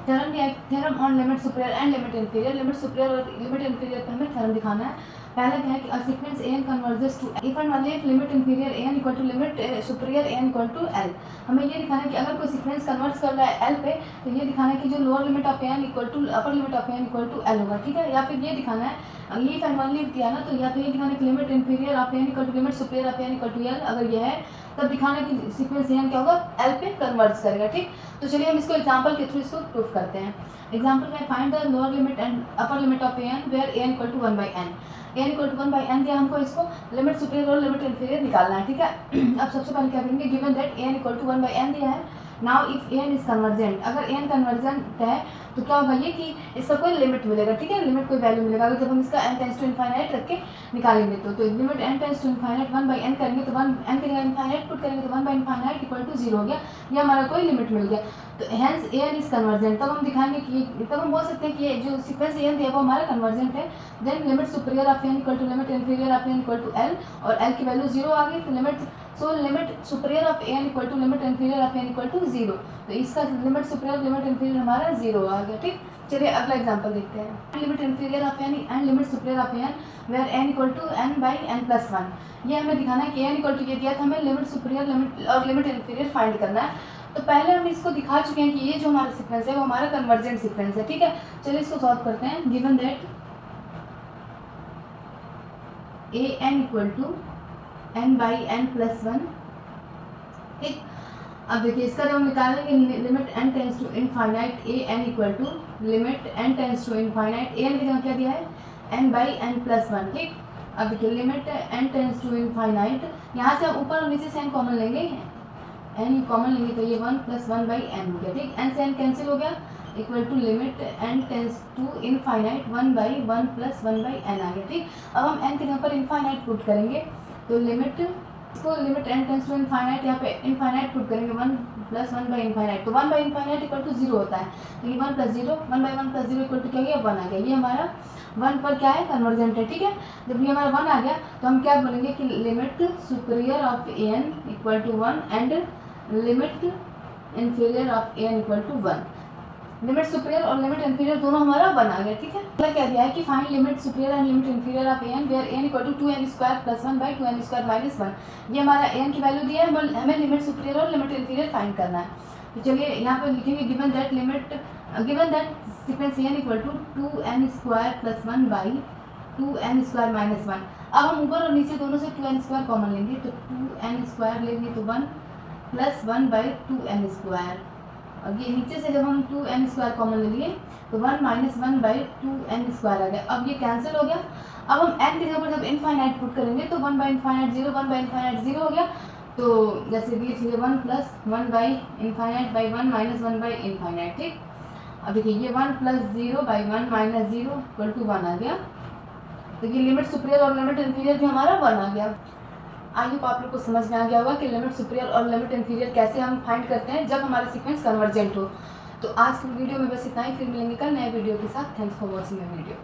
Theorem क्या है, theorem on limit superior and limit inferior. Limit superior और limit inferior पर हमें थ्योरम दिखाना है। पहला क्या है कि a sequence n converges to if and only if limit inferior n equal to limit superior n equal to l. हमें ये दिखाना है कि अगर कोई सीक्वेंस कन्वर्ट कर रहा है एल पे, तो ये दिखाना है कि जो lower limit of n equal to upper limit of n equal to l होगा, ठीक है। या फिर ये दिखाना है, ये इफ एंड ओनली दिया ना, तो या फिर ये दिखाना है कि limit inferior of n equal to limit superior of n equal to l, अगर ये है तब दिखाना कि सीक्वेंस एन क्या होगा, एल पे कन्वर्ट्स करेगा, ठीक। तो चलिए हम इसको एग्जांपल के थ्रू इसको प्रूफ करते हैं। एग्जांपल में find the lower limit and upper limit of n where n equal to 1/n। N equal to 1/n दिया हमको, इसको लिमिट सुपीरियर और लिमिट इंफीरियर निकालना है, ठीक है। अब सबसे पहले क्या करेंगे, given that n equal to 1/n दिया है। Now if n is convergent, अगर एन कन्वर्जेंट है तो क्या होगा ये कि इसका कोई लिमिट मिलेगा, ठीक है, लिमिट कोई वैल्यू मिलेगा। अगर जब हम इसका n टेंस टू इनफाइनाइट रख के निकालेंगे तो limit n tends to infinite 1/n करेंगे तो 1 n के जगह इनफाइनाइट पुट करेंगे तो 1/इनफाइनाइट इक्वल टू 0 हो गया, ये हमारा कोई लिमिट मिल गया। तो हेंस एन इज कन्वर्जेंट। तब हम दिखाएंगे कि तब हम बोल सकते हैं कि ये जो सीक्वेंस एन दिया वो हमारा कन्वर्जेंट है। Then limit superior of n equal to limit inferior of n equal to l, और एल की वैल्यू 0 आ गई, तो limit superior of n equal to limit inferior of n equal to 0। तो इसका लिमिट सुपीरियर लिमिट इंफीरियर हमारा 0 आ गया, ठीक। चलिए अगला एग्जांपल देखते हैं। Limit inferior of n and limit superior of n where n equal to n/n+1। ये हमें दिखाना है कि एन इक्वल टू ये दिया था, हमें लिमिट सुपीरियर लिमिट और लिमिट इंफीरियर फाइंड करना है। तो पहले हम इसको दिखा चुके हैं कि ये जो हमारा सीक्वेंस है वो हमारा कन्वर्जेंट सीक्वेंस है, ठीक है। चलिए इसको सॉल्व करते हैं। Given that a n equal to n/n+1, ठीक। अब देखिए इसका जब हम निकालेंगे limit n tends to infinite a n equal to limit n tends to infinite a n की जगह क्या दिया है, n/n+1, ठीक। अब देखिए limit n tends to infinite, यहाँ से हम ऊपर और नीचे से n कॉमन लेंगे, n कॉमन लेंगे तो ये 1 + 1/n हो गया, ठीक। n से n कैंसिल हो गया, equal to limit n tends to infinite 1/1 + 1/n आ गया, ठीक। अब हम n के जगह पर इनफाइनाइट पुट करेंगे तो limit n tends to infinite, यहाँ पे इनफाइनाइट पुट करेंगे 1 + 1/इनफाइनाइट, तो 1/इनफाइनाइट इक्वल टू 0 होता है, तो ये 1 + 0 1/1 + 0 इक्वल टू क्या गया, 1 आ गया। ये हमारा 1 पर क्या है, कन्वर्जेंट है, ठीक है। जब ये हमारा 1 आ गया तो हम क्या बोलेंगे कि limit superior of n equal to 1 and limit inferior of n equal to 1। Limit superior और लिमिट इंफीरियर दोनों हमारा 1 आ गया, ठीक है। अगला क्या दिया है कि find limit superior and limit inferior of n where n equal to 2n² + 1/2n² - 1। ये हमारा एन की वैल्यू दिया है, हमें लिमिट सुपीरियर और लिमिट इंफीरियर फाइंड करना है। तो चलिए यहाँ पर लिखेंगे given that sequence n equal to 2n² + 1/2n² - 1। अब हम ऊपर और नीचे दोनों से 2n² कॉमन लेंगे, तो 2n² लेंगे तो 1 + 1/2n²। अब ये नीचे से जब हम 2n² कॉमन ले लिए तो 1 - 1/2n² आ गया। अब ये कैंसिल हो गया। अब हम n की जगह पर जब इनफाइनाइट पुट करेंगे तो 1/इनफाइनाइट 0 1/इनफाइनाइट 0 हो गया, तो जैसे दिए 1 + 1/इनफाइनाइट/1 - 1/इनफाइनाइट, ठीक। अब देखिए ये 1 + 0/1 - 0 = 1 आ गया, तो ये लिमिट सुपीरियर और लिमिट इंफीरियर भी हमारा 1 आ गया। आई होप आप लोग को समझ में आ गया होगा कि लिमिट सुपीरियर और लिमिट इंफीरियर कैसे हम फाइंड करते हैं जब हमारा सीक्वेंस कन्वर्जेंट हो। तो आज की वीडियो में बस इतना ही, फिर मिलेंगे कल नए वीडियो के साथ। Thanks for watching my video.